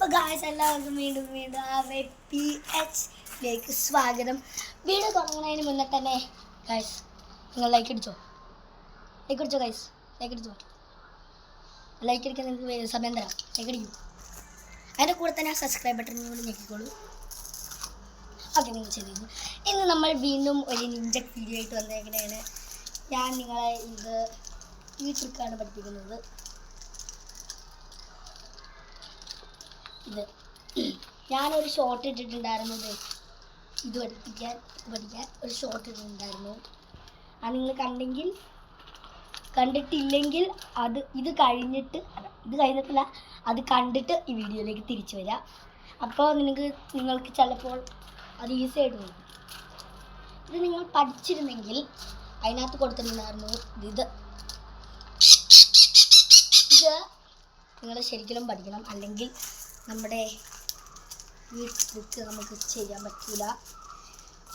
അപ്പോൾ ഗായ്സ് എല്ലാവർക്കും വീണ്ടും PHലേക്ക് സ്വാഗതം. വീഡിയോ തുടങ്ങുന്നതിന് മുന്നേ തന്നെ ഗായ്സ് നിങ്ങൾ ലൈക്ക് അടിച്ചോ ഗായ്സ്, ലൈക്ക് അടിക്കാൻ നിങ്ങൾക്ക് സമയം തരാം. ലൈക്ക് അടിക്കും. അതിൻ്റെ കൂടെ തന്നെ സബ്സ്ക്രൈബ് ബട്ടൺ കൂടി ഞെക്കിക്കോളൂ. ഓക്കെ, നിങ്ങൾ ചെയ്തിരുന്നു. ഇന്ന് നമ്മൾ വീണ്ടും ഒരു നിഞ്ച വീഡിയോ ആയിട്ട് വന്നേക്കണേണ്. ഞാൻ നിങ്ങളെ ഈ ട്രിക്കാണ് പഠിപ്പിക്കുന്നത്. ഞാനൊരു ഷോർട്ട് ഇട്ടിട്ടുണ്ടായിരുന്നത് ഇത് പഠിക്കാൻ ഒരു ഷോർട്ട് ഇട്ടിട്ടുണ്ടായിരുന്നു. അത് നിങ്ങൾ കണ്ടിട്ടില്ലെങ്കിൽ ഇത് കഴിഞ്ഞിട്ടില്ല, അത് കണ്ടിട്ട് ഈ വീഡിയോയിലേക്ക് തിരിച്ചു വരാം. അപ്പോൾ നിങ്ങൾക്ക് ചിലപ്പോൾ അത് ഈസി ആയിട്ട് തോന്നും. ഇത് നിങ്ങൾ പഠിച്ചിരുന്നെങ്കിൽ അതിനകത്ത് കൊടുത്തിട്ടുണ്ടായിരുന്നു ഇത് നിങ്ങൾ ശരിക്കും പഠിക്കണം, അല്ലെങ്കിൽ നമ്മുടെ ഈ ട്രിക്ക് നമുക്ക് ചെയ്യാൻ പറ്റില്ല.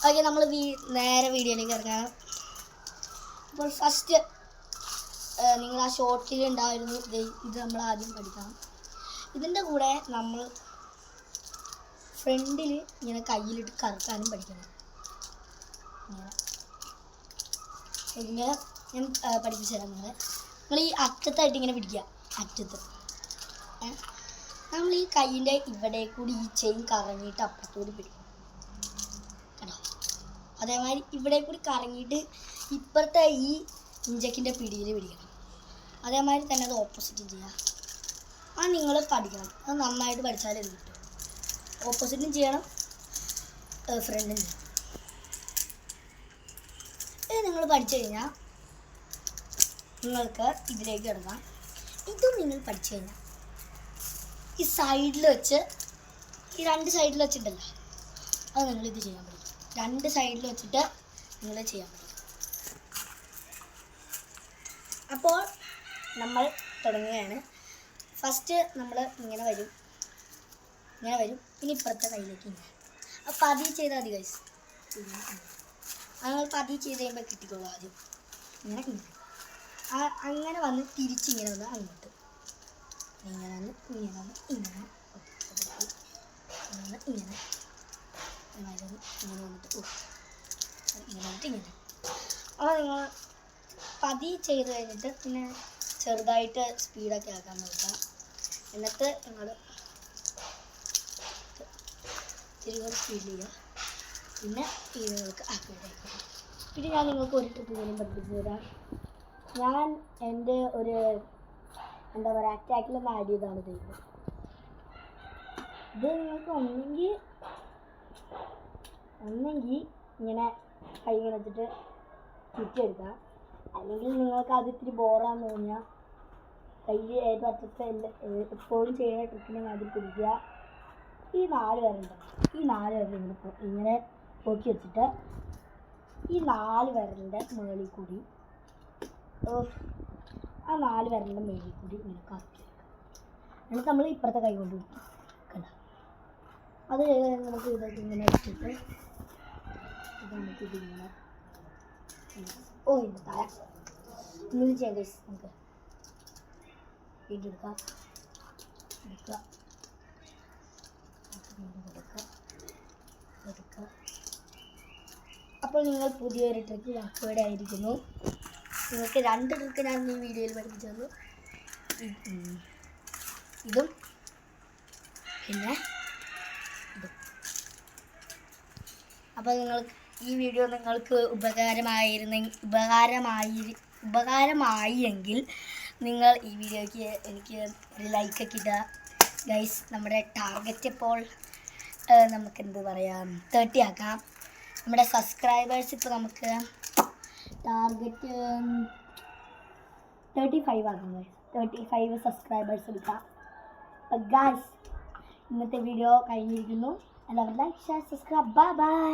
ഓക്കെ, നമ്മൾ നേരെ വീഡിയോയിലേക്ക് ഇറങ്ങാം. അപ്പോൾ ഫസ്റ്റ് നിങ്ങൾ ആ ഷോർട്ടിൽ ഉണ്ടായിരുന്നു ഇത് നമ്മൾ ആദ്യം പഠിക്കണം. ഇതിൻ്റെ കൂടെ നമ്മൾ ഫ്രണ്ടിൽ ഇങ്ങനെ കയ്യിലിട്ട് കറക്കാനും പഠിക്കണം. ഇങ്ങനെ ഞാൻ പഠിപ്പിച്ചു തരാം. നിങ്ങൾ ഈ അറ്റത്തായിട്ട് ഇങ്ങനെ പിടിക്കുക. അറ്റത്ത് നമ്മൾ ഈ കൈയിൻ്റെ ഇവിടെ കൂടി ഈ ചെയിൻ കറങ്ങിയിട്ട് അപ്പുറത്തോട് പിടിക്കണം കേട്ടോ. അതേമാതിരി ഇവിടെ കൂടി കറങ്ങിയിട്ട് ഇപ്പുറത്തെ ഈ ഇഞ്ചക്കിൻ്റെ പിടിയിൽ പിടിക്കണം. അതേമാതിരി തന്നെ അത് ഓപ്പോസിറ്റും ചെയ്യുക. അത് നിങ്ങൾ പഠിക്കണം. അത് നന്നായിട്ട് പഠിച്ചാലേ ഇത് കിട്ടും. ഓപ്പോസിറ്റും ചെയ്യണം, ഫ്രണ്ടും ചെയ്യണം. ഇത് നിങ്ങൾ പഠിച്ചു കഴിഞ്ഞാൽ നിങ്ങൾക്ക് ഇതിലേക്ക് കിടക്കാം. ഇതും നിങ്ങൾ പഠിച്ചു കഴിഞ്ഞാൽ ഈ സൈഡിൽ വെച്ച്, ഈ രണ്ട് സൈഡിൽ വെച്ചിട്ടല്ല, അത് നിങ്ങളിത് ചെയ്യാൻ പറ്റും. രണ്ട് സൈഡിൽ വെച്ചിട്ട് നിങ്ങൾ ചെയ്യാൻ പറ്റും. അപ്പോൾ നമ്മൾ തുടങ്ങുകയാണ്. ഫസ്റ്റ് നമ്മൾ ഇങ്ങനെ വരും. ഇനി ഇപ്പുറത്തെ കയ്യിലേക്ക് ഇങ്ങനെ. അപ്പോൾ പതിയെ ചെയ്താൽ മതി ഗൈസ്. നിങ്ങൾ പതിയെ ചെയ്ത് കഴിയുമ്പോൾ കിട്ടിക്കോളൂ. ആദ്യം ഇങ്ങനെ അങ്ങനെ വന്ന് തിരിച്ചിങ്ങനെ വന്ന് അങ്ങോട്ട് ഇങ്ങനെ വന്നിട്ട് ഇങ്ങനെ. അപ്പോൾ നിങ്ങൾ പതിയെ ചെയ്ത് കഴിഞ്ഞിട്ട് പിന്നെ ചെറുതായിട്ട് സ്പീഡൊക്കെ ആക്കാൻ നോക്കുക. എന്നിട്ട് നിങ്ങൾ തിരികെ സ്പീഡ് ചെയ്യുക. പിന്നെ ഈ നിങ്ങൾക്ക് ആക്കിയിട്ടേക്കും. പിന്നെ ഞാൻ നിങ്ങൾക്ക് ഒരു ട്രിപ്പ് പോലും പഠിപ്പിച്ചു തരാം. ഞാൻ എൻ്റെ ഒരു അറ്റാക്കിലൊന്ന് ആഡ് ചെയ്താണ് ചെയ്യുന്നത്. ഇത് നിങ്ങൾക്ക് ഒന്നെങ്കിൽ ഇങ്ങനെ കൈ ഇങ്ങനെ വെച്ചിട്ട് ചുറ്റിയെടുക്കാം. അല്ലെങ്കിൽ നിങ്ങൾക്ക് അത് ഇത്തിരി ബോറാന്ന് തോന്നിയാൽ കൈ ഏത് അറ്റത്തെ എപ്പോഴും ചെയ്യുന്ന ട്രിക്കിനെ മാതിരി പിടിക്കുക. ഈ 4 വിരലുണ്ട്. ഈ 4 വിരൽ ഇങ്ങനെ പൊക്കി വെച്ചിട്ട് ഈ 4 വിരലിൻ്റെ മുകളിൽ കൂടി, ആ 4 വിരലിൻ്റെ മുകളിൽ കൂടി ഇങ്ങനെ കറക്കി എടുക്കുക. എന്നിട്ട് നമ്മൾ ഇപ്പുറത്തെ കൈ കൊണ്ട് കണ്ട അത് നമുക്ക് ഇതൊക്കെ ഇങ്ങനെ വെച്ചിട്ട് നമുക്കിതിങ്ങനെ ഇത് താഴെ ഇങ്ങനെ ചെയ്യാം ഗൈസ്. നമുക്ക് വീണ്ടെടുക്കാം. അപ്പോൾ നിങ്ങൾ പുതിയൊരു ട്രിക്ക് വർക്ക്വേഡ് ആയിരിക്കുന്നു. നിങ്ങൾക്ക് 2 ട്രിക്ക് ഞാൻ ഈ വീഡിയോയിൽ പഠിപ്പിച്ചു തന്നു. ഇതും പിന്നെ ഇതും. അപ്പോൾ ഈ വീഡിയോ നിങ്ങൾക്ക് ഉപകാരമായെങ്കിൽ നിങ്ങൾ ഈ വീഡിയോയ്ക്ക് എനിക്ക് ഒരു ലൈക്കൊക്കെ ഇടുക ഗൈസ്. നമ്മുടെ ടാർഗറ്റ് ഇപ്പോൾ നമുക്ക് 30 ആക്കാം. നമ്മുടെ സബ്സ്ക്രൈബേഴ്സ് ഇപ്പോൾ നമുക്ക് ടാർഗറ്റ് 35 ആക്കാം. 35 സബ്സ്ക്രൈബേഴ്സ് എടുക്കാം. ഗൈസ്, ഇന്നത്തെ വീഡിയോ കഴിഞ്ഞിരിക്കുന്നു. എല്ലാവരും ലൈക്ക്, ഷെയർ, സബ്സ്ക്രൈബ്. ബൈ.